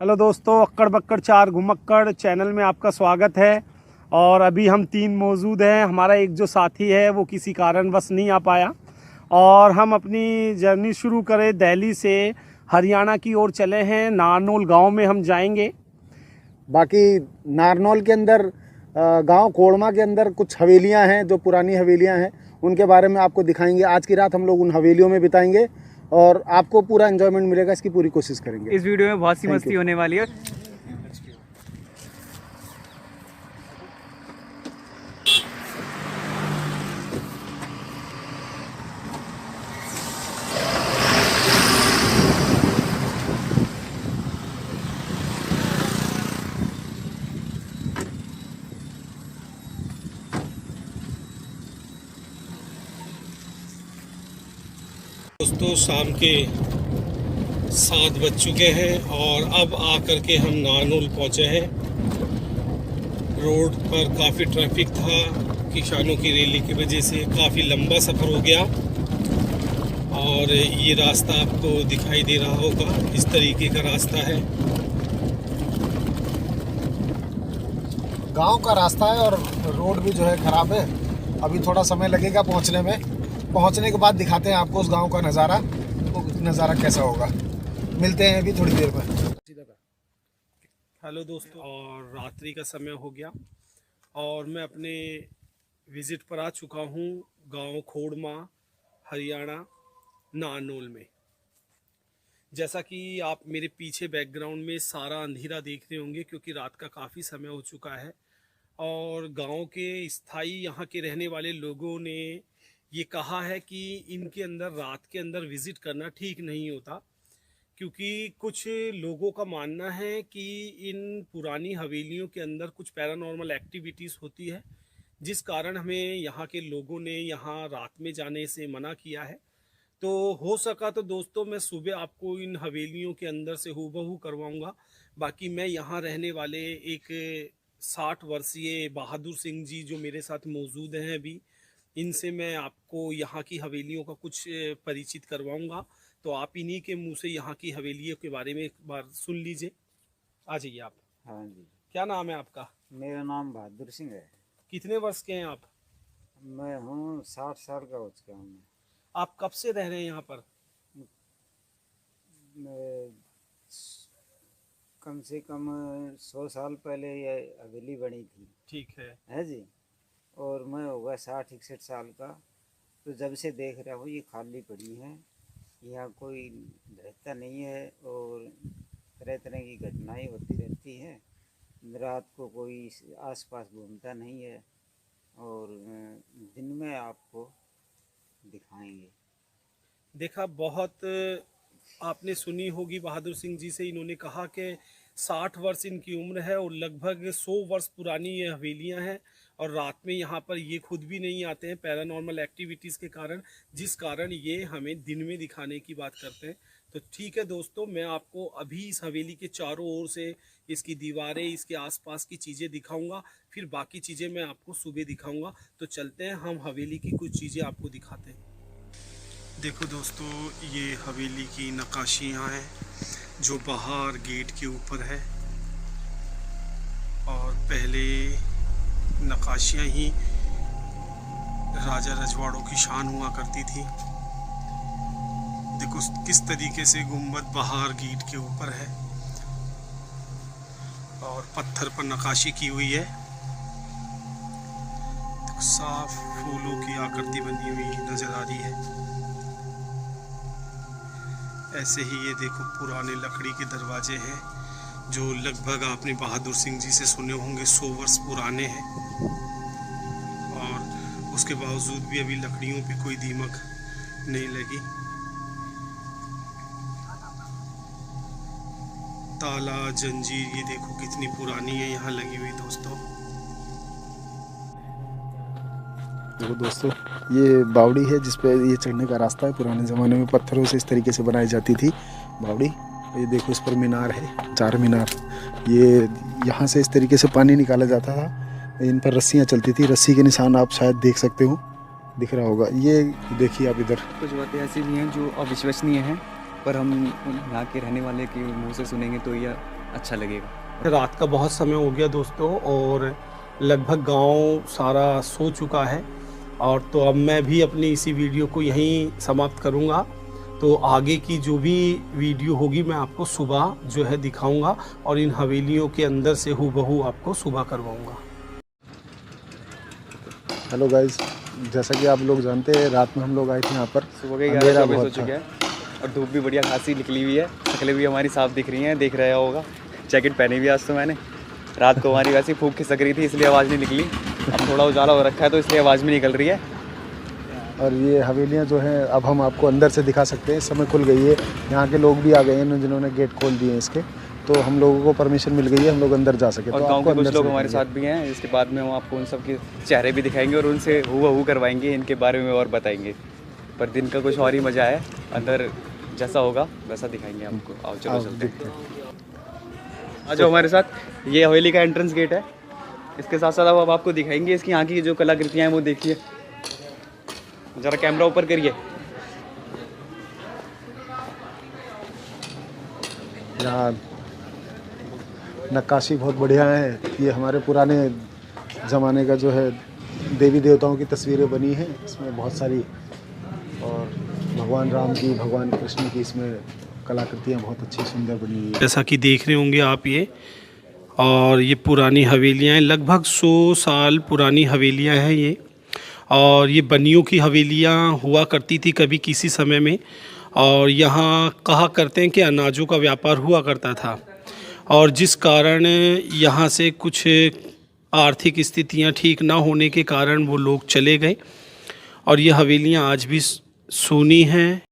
Hello दोस्तों, अक्कड़ बक्कड़ चार घुमक्कड़ channel में आपका स्वागत है। और अभी हम तीन मौजूद हैं। हमारा एक जो साथी है वो किसी कारणवश नहीं आ पाया और हम अपनी जर्नी शुरू करें दिल्ली से हरियाणा की ओर चले हैं। नारनौल गांव में हम जाएंगे। बाकी नारनौल के अंदर गांव कोड़मा के अंदर कुछ हवेलियां हैं जो पुरानी हवेलियां हैं, उनके बारे में आपको दिखाएंगे। आज की रात हम लोग उन हवेलियों में बिताएंगे और आपको पूरा एंजॉयमेंट मिलेगा। इसकी पूरी कोशिश करेंगे। इस वीडियो में बहुत सी मस्ती होने वाली है। दोस्तों, शाम के 7 बज चुके हैं और अब आकर के हम नारनौल पहुंचे हैं। रोड पर काफ़ी ट्रैफिक था। किसानों की रैली की वजह से काफ़ी लंबा सफ़र हो गया और ये रास्ता आपको दिखाई दे रहा होगा। इस तरीके का रास्ता है। गांव का रास्ता है और रोड भी जो है खराब है। अभी थोड़ा समय लगेगा पहुंचने में। पहुंचने के बाद दिखाते हैं आपको उस गांव का नज़ारा, वो नज़ारा कैसा होगा। मिलते हैं अभी थोड़ी देर में। हेलो दोस्तों, और रात्रि का समय हो गया और मैं अपने विज़िट पर आ चुका हूँ गांव खोड़मा, हरियाणा, नारनौल में। जैसा कि आप मेरे पीछे बैकग्राउंड में सारा अंधेरा देख रहे होंगे क्योंकि रात का काफ़ी समय हो चुका है और गांव के स्थायी यहाँ के रहने वाले लोगों ने ये कहा है कि इनके अंदर रात के अंदर विज़िट करना ठीक नहीं होता, क्योंकि कुछ लोगों का मानना है कि इन पुरानी हवेलियों के अंदर कुछ पैरानॉर्मल एक्टिविटीज़ होती है, जिस कारण हमें यहाँ के लोगों ने यहाँ रात में जाने से मना किया है। तो हो सका तो दोस्तों मैं सुबह आपको इन हवेलियों के अंदर से हूबहू करवाऊँगा। बाकी मैं यहाँ रहने वाले एक 60 वर्षीय बहादुर सिंह जी जो मेरे साथ मौजूद हैं अभी, इनसे मैं आपको यहाँ की हवेलियों का कुछ परिचित करवाऊँगा। तो आप इन्हीं के मुंह से यहाँ की हवेलियों के बारे में एक बार सुन लीजिए। आ जाइए आप। हाँ जी, क्या नाम है आपका? मेरा नाम बहादुर सिंह है। कितने वर्ष के हैं आप? मैं हूँ 60 साल का हो चुका हूँ। आप कब से रह रहे हैं यहाँ पर? मैं कम से कम 100 साल पहले ये हवेली बनी थी। ठीक है जी। और मैं होगा 60-61 साल का। तो जब से देख रहा हूँ ये खाली पड़ी है, यहाँ कोई रहता नहीं है और तरह तरह की घटनाएं होती रहती हैं। रात को कोई आसपास घूमता नहीं है और दिन में आपको दिखाएंगे। देखा, बहुत आपने सुनी होगी बहादुर सिंह जी से। इन्होंने कहा कि 60 वर्ष इनकी उम्र है और लगभग 100 वर्ष पुरानी ये हवेलियां हैं और रात में यहाँ पर ये खुद भी नहीं आते हैं पैरानॉर्मल एक्टिविटीज़ के कारण, जिस कारण ये हमें दिन में दिखाने की बात करते हैं। तो ठीक है दोस्तों, मैं आपको अभी इस हवेली के चारों ओर से इसकी दीवारें, इसके आसपास की चीज़ें दिखाऊंगा, फिर बाकी चीज़ें मैं आपको सुबह दिखाऊंगा। तो चलते हैं, हम हवेली की कुछ चीज़ें आपको दिखाते हैं। देखो दोस्तों, ये हवेली की नक्काशियाँ हैं जो बाहर गेट के ऊपर है और पहले नक्काशियाँ ही राजा रजवाड़ों की शान हुआ करती थी। देखो किस तरीके से गुंबद बाहर गेट के ऊपर है और पत्थर पर नक्काशी की हुई है। देखो साफ फूलों की आकृति बनी हुई नजर आ रही है। ऐसे ही ये देखो पुराने लकड़ी के दरवाजे हैं जो लगभग आपने बहादुर सिंह जी से सुने होंगे 100 वर्ष पुराने हैं और उसके बावजूद भी अभी लकड़ियों पे कोई दीमक नहीं लगी। ताला, जंजीर ये देखो कितनी पुरानी है यहाँ लगी हुई दोस्तों। देखो दोस्तों, ये बावड़ी है जिस पे ये चढ़ने का रास्ता है। पुराने ज़माने में पत्थरों से इस तरीके से बनाई जाती थी बावड़ी। ये देखो इस पर मीनार है, 4 मीनार। ये यहाँ से इस तरीके से पानी निकाला जाता था। इन पर रस्सियाँ चलती थी। रस्सी के निशान आप शायद देख सकते हो, दिख रहा होगा। ये देखिए आप इधर। कुछ बातें ऐसी भी हैं जो अविश्वसनीय हैं, पर हम यहाँ के रहने वाले के मुंह से सुनेंगे तो यह अच्छा लगेगा। रात का बहुत समय हो गया दोस्तों और लगभग गांव सारा सो चुका है, और तो अब मैं भी अपनी इसी वीडियो को यहीं समाप्त करूंगा। तो आगे की जो भी वीडियो होगी मैं आपको सुबह जो है दिखाऊंगा, और इन हवेलियों के अंदर से हूबहू आपको सुबह करवाऊंगा। हेलो गाइस, जैसा कि आप लोग जानते हैं रात में हम लोग आए थे यहाँ पर, सुबह के अंधेरा 11:24 हो बहुत चुके था। हैं और धूप भी बढ़िया खासी निकली हुई है। शक्लें भी हमारी साफ दिख रही हैं, देख रहा होगा। जैकेट पहनी हुई आज तो मैंने। रात को हमारी वैसे ही फूंक खिसक रही थी इसलिए आवाज़ नहीं निकली। अब थोड़ा उजाला हो रखा है तो इसलिए आवाज़ भी निकल रही है। और ये हवेलियाँ जो हैं अब हम आपको अंदर से दिखा सकते हैं। इस समय खुल गई है, यहाँ के लोग भी आ गए हैं जिन्होंने गेट खोल दिए हैं इसके, तो हम लोगों को परमिशन मिल गई है, हम लोग अंदर जा सके। और तो गांव आपको के कुछ अंदर लोग से हमारे साथ भी हैं। इसके बाद में हम आपको उन सब के चेहरे भी दिखाएंगे और उनसे हूबहू करवाएंगे, इनके बारे में और बताएंगे। पर दिन का कुछ और ही मज़ा है, अंदर जैसा होगा वैसा दिखाएंगे आपको। आओ चलो चलते हैं। आ जाओ हमारे साथ। ये हवेली का एंट्रेंस गेट है। इसके साथ साथ अब आपको दिखाएंगे इसकी यहाँ की जो कलाकृतियाँ हैं वो देखिए। ज़रा कैमरा ऊपर करिए। यहाँ नक्काशी बहुत बढ़िया है। ये हमारे पुराने ज़माने का जो है देवी देवताओं की तस्वीरें बनी हैं इसमें बहुत सारी, और भगवान राम की, भगवान कृष्ण की इसमें कलाकृतियाँ बहुत अच्छी सुंदर बनी हुई है। जैसा कि देख रहे होंगे आप ये, और ये पुरानी हवेलियाँ हैं, लगभग 100 साल पुरानी हवेलियाँ हैं ये। और ये बनियों की हवेलियाँ हुआ करती थी कभी किसी समय में, और यहाँ कहा करते हैं कि अनाजों का व्यापार हुआ करता था, और जिस कारण यहाँ से कुछ आर्थिक स्थितियाँ ठीक ना होने के कारण वो लोग चले गए, और ये हवेलियाँ आज भी सूनी हैं।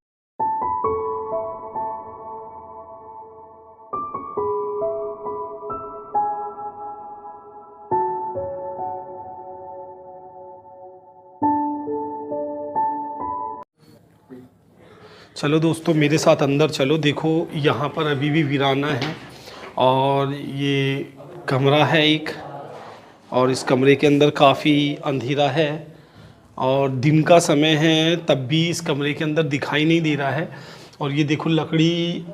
चलो दोस्तों मेरे साथ अंदर चलो। देखो यहाँ पर अभी भी वीराना है, और ये कमरा है एक, और इस कमरे के अंदर काफ़ी अंधेरा है, और दिन का समय है तब भी इस कमरे के अंदर दिखाई नहीं दे रहा है। और ये देखो लकड़ी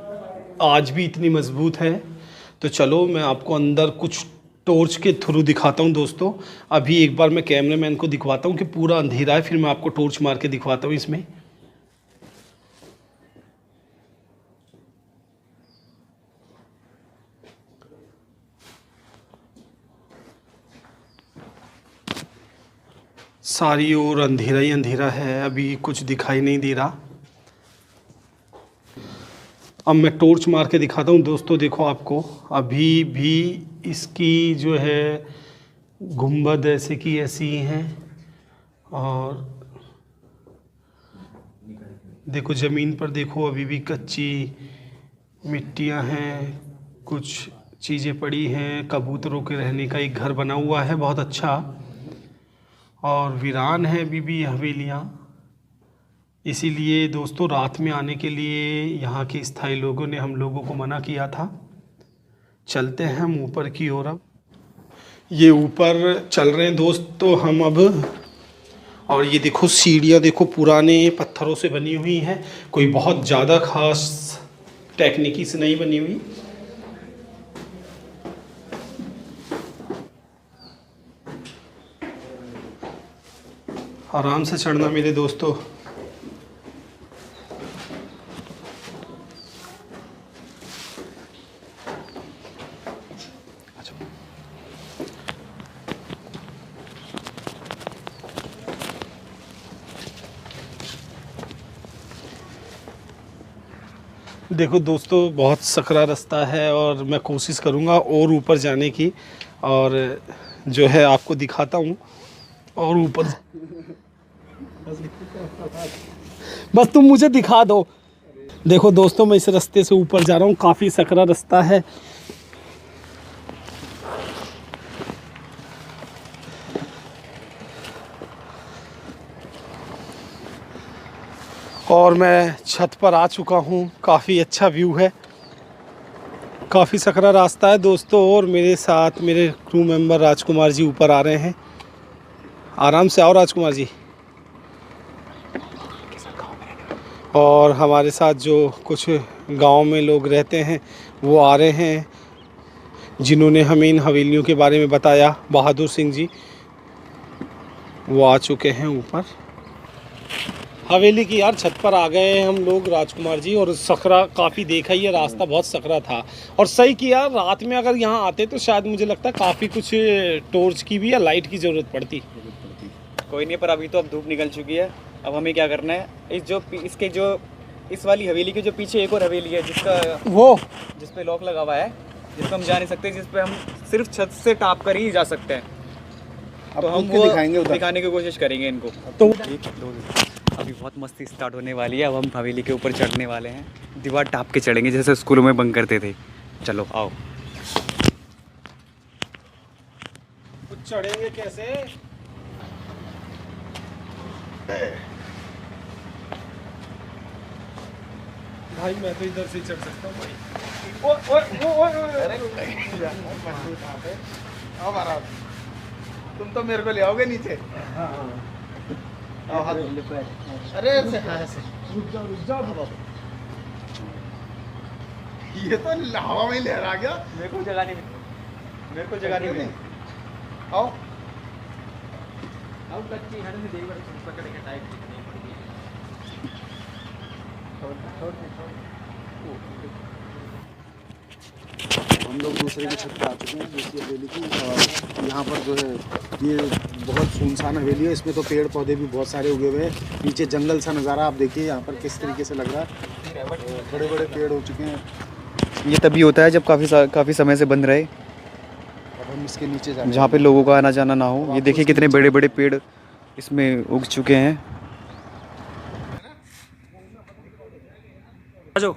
आज भी इतनी मज़बूत है। तो चलो मैं आपको अंदर कुछ टॉर्च के थ्रू दिखाता हूँ दोस्तों। अभी एक बार मैं कैमरामैन को दिखवाता हूँ कि पूरा अंधेरा है, फिर मैं आपको टॉर्च मार के दिखवाता हूँ इसमें। सारी ओर अंधेरा ही अंधेरा है, अभी कुछ दिखाई नहीं दे रहा। अब मैं टॉर्च मार के दिखाता हूँ दोस्तों। देखो आपको अभी भी इसकी जो है गुंबद ऐसे की ऐसी ही हैं, और देखो ज़मीन पर देखो अभी भी कच्ची मिट्टियाँ हैं, कुछ चीज़ें पड़ी हैं। कबूतरों के रहने का एक घर बना हुआ है बहुत अच्छा, और वीरान है अभी भी हवेलियाँ। इसीलिए दोस्तों रात में आने के लिए यहाँ के स्थायी लोगों ने हम लोगों को मना किया था। चलते हैं हम ऊपर की ओर। अब ये ऊपर चल रहे हैं दोस्तों हम अब, और ये देखो सीढ़ियाँ देखो पुराने पत्थरों से बनी हुई हैं, कोई बहुत ज़्यादा खास टेक्निकी से नहीं बनी हुई। आराम से चढ़ना मेरे दोस्तों। देखो दोस्तों बहुत सकरा रास्ता है, और मैं कोशिश करूँगा और ऊपर जाने की, और जो है आपको दिखाता हूँ। और ऊपर बस तुम मुझे दिखा दो। देखो दोस्तों मैं इस रास्ते से ऊपर जा रहा हूँ, काफ़ी सकरा रास्ता है। और मैं छत पर आ चुका हूँ, काफ़ी अच्छा व्यू है, काफ़ी सकरा रास्ता है दोस्तों। और मेरे साथ मेरे क्रू मेंबर राजकुमार जी ऊपर आ रहे हैं। आराम से आओ राजकुमार जी। और हमारे साथ जो कुछ गांव में लोग रहते हैं वो आ रहे हैं, जिन्होंने हमें इन हवेलियों के बारे में बताया, बहादुर सिंह जी, वो आ चुके हैं ऊपर हवेली की। यार छत पर आ गए हैं हम लोग राजकुमार जी, और सकरा काफ़ी देखा ही है, रास्ता बहुत सकरा था। और सही किया, रात में अगर यहाँ आते तो शायद मुझे लगता है काफ़ी कुछ टॉर्च की भी या लाइट की ज़रूरत पड़ती। कोई नहीं, पर अभी तो अब धूप निकल चुकी है। अब हमें क्या करना है, इस वाली हवेली के जो पीछे एक और हवेली है जिस पे लॉक लगा हुआ है, जिस पे हम जा नहीं सकते, जिस पे हम सिर्फ छत से टाप कर ही जा सकते हैं, तो हम वो दिखाने की कोशिश करेंगे इनको। तो अभी बहुत मस्ती स्टार्ट होने वाली है। अब हम हवेली के ऊपर चढ़ने वाले हैं, दीवार टाप के चढ़ेंगे जैसे स्कूलों में बंक करते थे। चलो आओ। कुछ चढ़ेंगे कैसे? भाई मैं तो इधर से चढ़ सकता हूँ भाई। तुम तो मेरे को ले आओगे नीचे। अरे ऐसे रुक जाओ। ये तो हवा में लहरा गया। मेरे को जगह नहीं मिली। आओ कच्ची हड़ में देख पकड़ के टाइट नहीं पड़ेगी। हम लोग दूसरे की छत पे आ चुके हैं, दूसरी हवेली की। और यहाँ पर जो है ये बहुत सुनसान हवेली है, इसमें तो पेड़ पौधे भी बहुत सारे उगे हुए हैं। नीचे जंगल सा नज़ारा आप देखिए यहाँ पर किस तरीके से लग रहा है। बड़े बड़े पेड़ हो चुके हैं। ये तभी होता है जब काफ़ी समय से बंद रहे, अब हम इसके नीचे जा, जहाँ पे लोगों का आना जाना ना हो। ये देखिए कितने बड़े बड़े पेड़ इसमें उग चुके हैं। आ जाओ।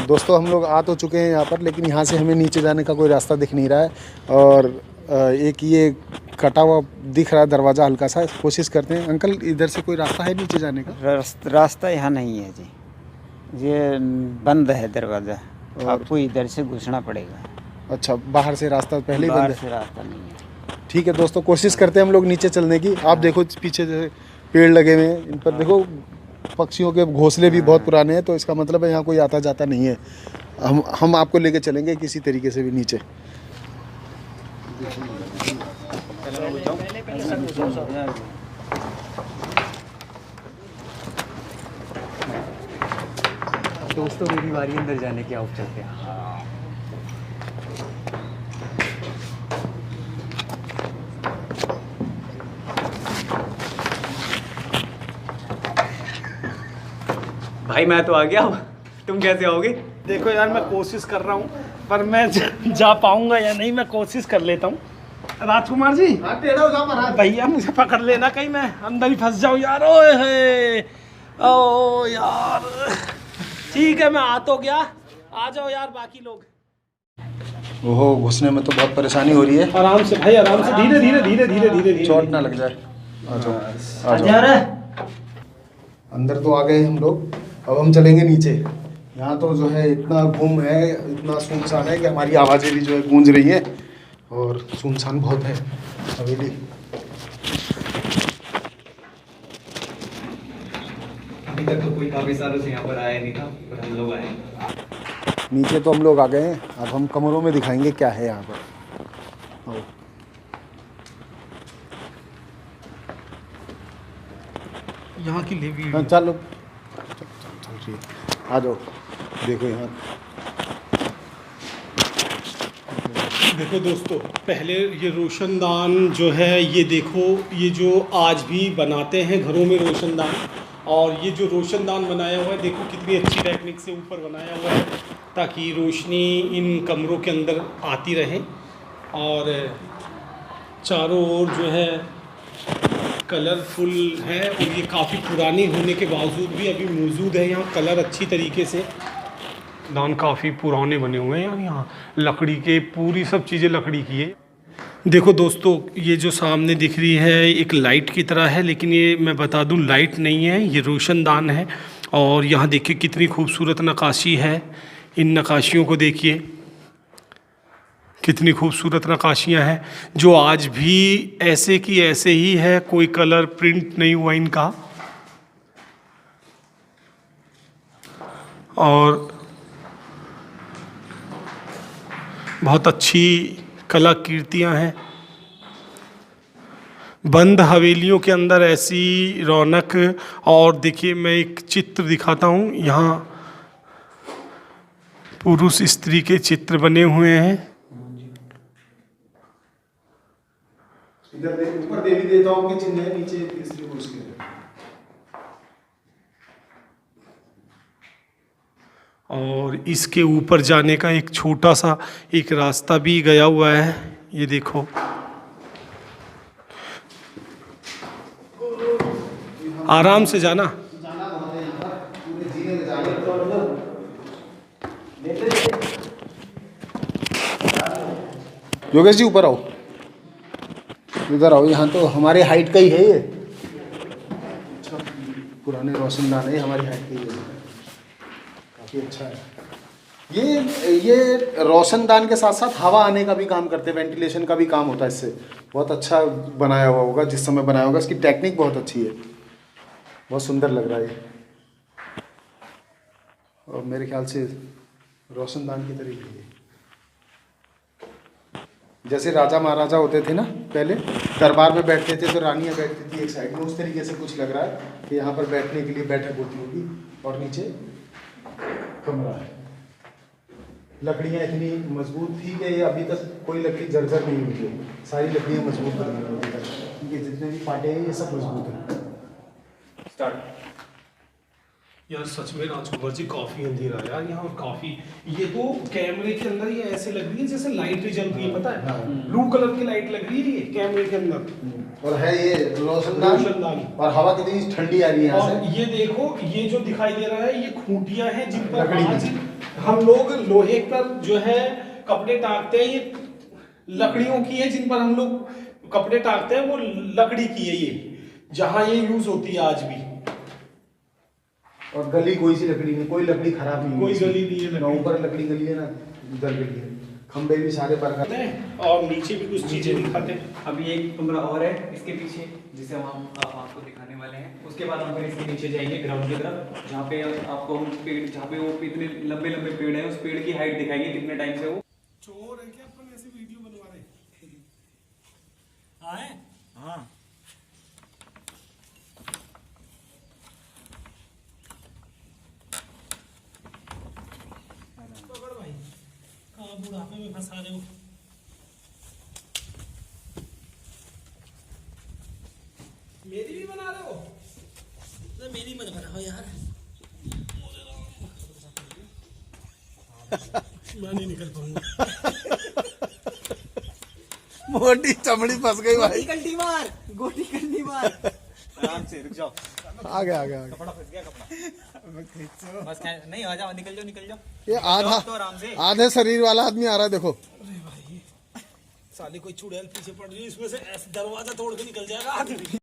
दोस्तों हम लोग आ तो चुके हैं यहाँ पर, लेकिन यहाँ से हमें नीचे जाने का कोई रास्ता दिख नहीं रहा है। और एक ये कटा हुआ दिख रहा है दरवाज़ा हल्का सा। कोशिश करते हैं। अंकल इधर से कोई रास्ता है नीचे जाने का? रास्ता यहाँ नहीं है जी, ये बंद है दरवाज़ा, आपको इधर से घुसना पड़ेगा। अच्छा, बाहर से रास्ता पहले ही बंद है? से रास्ता नहीं है। ठीक है दोस्तों, कोशिश करते हैं हम लोग नीचे चलने की। आप देखो पीछे जो पेड़ लगे हुए हैं, इन पर देखो पक्षियों के घोंसले भी बहुत पुराने हैं, तो इसका मतलब है यहाँ कोई आता जाता नहीं है। हम आपको लेके चलेंगे किसी तरीके से भी नीचे। दोस्तों मेरी बारी अंदर जाने की, आओ चलते हैं। भाई मैं तो आ गया, तुम कैसे आओगे? देखो यार मैं कोशिश कर रहा हूँ, पर मैं जा पाऊंगा या नहीं, मैं कोशिश कर लेता हूँ। राजकुमार जी भैया मुझे पकड़ लेना, कहीं मैं अंदर ही फंस जाऊँ यार। ओ यार ठीक है, मैं आ तो गया, आ जाओ यार बाकी लोग। ओहो, घुसने में तो बहुत परेशानी हो रही है। आराम से भाई, आराम से, धीरे धीरे धीरे धीरे धीरे, चोट ना लग जाए। आ जाओ आ जाओ। अंदर तो आ गए हम लोग, अब हम चलेंगे नीचे। यहाँ तो जो है इतना गुम है, इतना सुनसान है कि हमारी आवाज़ें भी जो है गूंज रही हैं, और सुनसान बहुत है हवेली। अभी तक तो कोई काफ़ी सालों से यहाँ पर आया नहीं था, पर हम लोग आए। नीचे तो हम लोग आ गए हैं, अब हम कमरों में दिखाएंगे क्या है यहाँ पर। यहाँ की लेवी। हाँ चलो, चल आ जाओ। देखो यहाँ देखो दोस्तों, पहले ये रोशनदान जो है, ये देखो, ये जो आज भी बनाते हैं घरों में रोशनदान, और ये जो रोशनदान बनाया हुआ है देखो कितनी अच्छी टेक्निक से ऊपर बनाया हुआ है। ताकि रोशनी इन कमरों के अंदर आती रहे। और चारों ओर जो है कलरफुल है, और ये काफ़ी पुरानी होने के बावजूद भी अभी मौजूद है यहाँ कलर अच्छी तरीके से। दान काफ़ी पुराने बने हुए हैं यहाँ, लकड़ी के, पूरी सब चीज़ें लकड़ी की है। देखो दोस्तों, ये जो सामने दिख रही है एक लाइट की तरह है, लेकिन ये मैं बता दूं लाइट नहीं है, ये रोशनदान है। और यहाँ देखिए कितनी खूबसूरत नक्काशी है, इन नक्काशियों को देखिए, कितनी खूबसूरत नक्काशियाँ हैं जो आज भी ऐसे की ऐसे ही है, कोई कलर प्रिंट नहीं हुआ इनका। और बहुत अच्छी कलाकृतियाँ हैं। बंद हवेलियों के अंदर ऐसी रौनक। और देखिए मैं एक चित्र दिखाता हूँ, यहाँ पुरुष स्त्री के चित्र बने हुए हैं। इधर ऊपर देवी देवताओं के चिन्ह है, नीचे स्त्री पुरुष के। और इसके ऊपर जाने का एक छोटा सा एक रास्ता भी गया हुआ है, ये देखो। आराम से जाना। योगेश जी ऊपर आओ, इधर आओ, यहाँ तो हमारे हाइट का ही है ये। पुराने रोशनदान है, हमारी हाइट का ही है, काफ़ी अच्छा है। ये रोशनदान के साथ साथ हवा आने का भी काम करते हैं, वेंटिलेशन का भी काम होता है इससे। बहुत अच्छा बनाया हुआ होगा, जिस समय बनाया होगा, इसकी टेक्निक बहुत अच्छी है, बहुत सुंदर लग रहा है। और मेरे ख्याल से रोशनदान की तरीके है, जैसे राजा महाराजा होते थे ना पहले, दरबार में बैठते थे तो रानियाँ बैठती थी एक साइड में, उस तरीके से कुछ लग रहा है कि यहाँ पर बैठने के लिए बैठक होती होगी। और नीचे कमरा है। लकड़ियाँ इतनी मजबूत थी कि ये अभी तक कोई लकड़ी जर्जर नहीं हुई है, सारी लकड़ियाँ मजबूत बनी हैं अभी तक, क्योंकि जितने भी पाटे हैं ये सब मजबूत हैं। स्टार्ट। यार सच में राजकुमार जी काफ़ी अंधेरा है यार यहाँ, और काफ़ी, ये तो कैमरे के अंदर ये ऐसे लग रही है जैसे लाइट जल रही है, पता है, ब्लू कलर की लाइट लग रही है ये कैमरे के अंदर। और है ये रोशनदान, और हवा कितनी ठंडी आ रही है यहाँ और से। ये देखो, ये जो दिखाई दे रहा है ये खूंटियां हैं जिन पर लकड़ी की। आज हम लोग लोहे पर जो है कपड़े टांगते हैं, ये लकड़ियों की है जिन पर हम लोग कपड़े टांगते हैं, वो लकड़ी की है ये, जहाँ ये यूज होती है आज भी। और गली कोई सी लकड़ी नहीं, कोई लकड़ी खराब नहीं, कोई गली नहीं है, ना ऊपर लकड़ी गली है ना उधर गली है, खंबे भी सारे बरकत हैं। और नीचे भी कुछ चीजें दिखाते हैं। अभी एक कमरा और है इसके पीछे, जिसे हम आपको दिखाने वाले हैं। उसके बाद हम फिर इसके नीचे जाएंगे ग्राउंड की तरफ, जहाँ पे आपको हम पेड़, जहाँ पे वो इतने लंबे लंबे पेड़ हैं, उस पेड़ की हाइट दिखाएंगे कितने टाइम से वो चोर है क्या, अपन ऐसे वीडियो बनवा रहे आए? हाँ पकड़ भाई, कहाँ बुढ़ापे में फंसा रहे हो। मेरी भी बना रहे हो? तो मेरी मत बनाओ यार, मैं नहीं निकल पाऊंगा। मोटी चमड़ी फंस गई भाई। कंटी मार, गोटी कंटी मार। आराम से रुक जाओ। आ गया आ गया आ गया। कपड़ा फंस गया, कपड़ा बस नहीं, आ जाओ, निकल जाओ निकल जाओ। ये आधा तो आराम से। आधे शरीर वाला आदमी आ रहा है, देखो। अरे भाई, साले कोई चुड़ैल पीछे पड़ रही है, इसमें से ऐसे दरवाजा तोड़ के निकल जाएगा आदमी।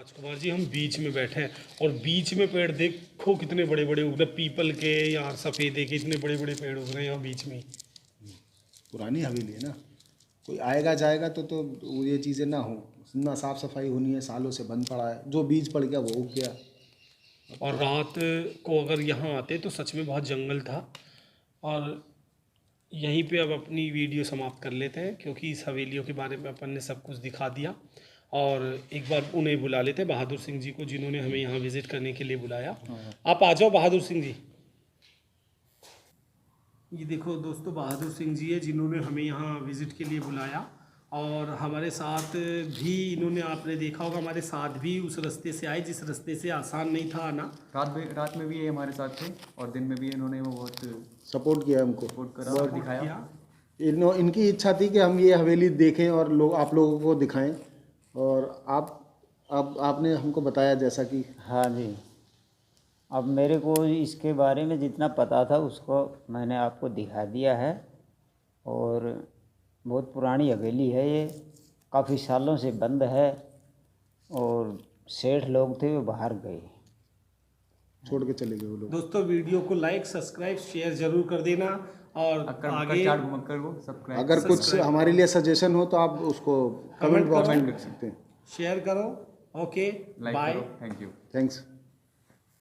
राजकुमार जी, हम बीच में बैठे हैं और बीच में पेड़ देखो कितने बड़े बड़े उग रहे, पीपल के, यहाँ सफ़ेदे के इतने बड़े बड़े पेड़ उग रहे हैं यहाँ बीच में। पुरानी हवेली है ना, कोई आएगा जाएगा तो ये चीज़ें ना हो, ना साफ़ सफाई होनी है, सालों से बंद पड़ा है, जो बीज पड़ गया वो उग गया। और रात को अगर यहाँ आते तो सच में बहुत जंगल था। और यहीं पे अब अपनी वीडियो समाप्त कर लेते हैं, क्योंकि इस हवेलियों के बारे में अपन ने सब कुछ दिखा दिया। और एक बार उन्हें बुला लेते हैं, बहादुर सिंह जी को, जिन्होंने हमें यहाँ विज़िट करने के लिए बुलाया। आप आ जाओ बहादुर सिंह जी। ये देखो दोस्तों, बहादुर सिंह जी है जिन्होंने हमें यहाँ विज़िट के लिए बुलाया। और हमारे साथ भी इन्होंने, आपने देखा होगा, हमारे साथ भी उस रास्ते से आए जिस रास्ते से आसान नहीं था आना। रात में भी ये हमारे साथ थे और दिन में भी इन्होंने वो बहुत सपोर्ट किया हमको, सपोर्ट करा और दिखाया। इनकी इच्छा थी कि हम ये हवेली देखें और आप लोगों को दिखाएं। और अब आपने हमको बताया जैसा कि। हाँ जी, अब मेरे को इसके बारे में जितना पता था उसको मैंने आपको दिखा दिया है। और बहुत पुरानी हवेली है ये, काफ़ी सालों से बंद है और सेठ लोग थे वो बाहर गए, छोड़ के चले गए वो लोग। दोस्तों वीडियो को लाइक, सब्सक्राइब, शेयर जरूर कर देना। और आगे अगर कुछ हमारे लिए सजेशन हो तो आप उसको कमेंट बॉक्स में लिख सकते हैं। शेयर करो। Okay, bye, thank you, thanks.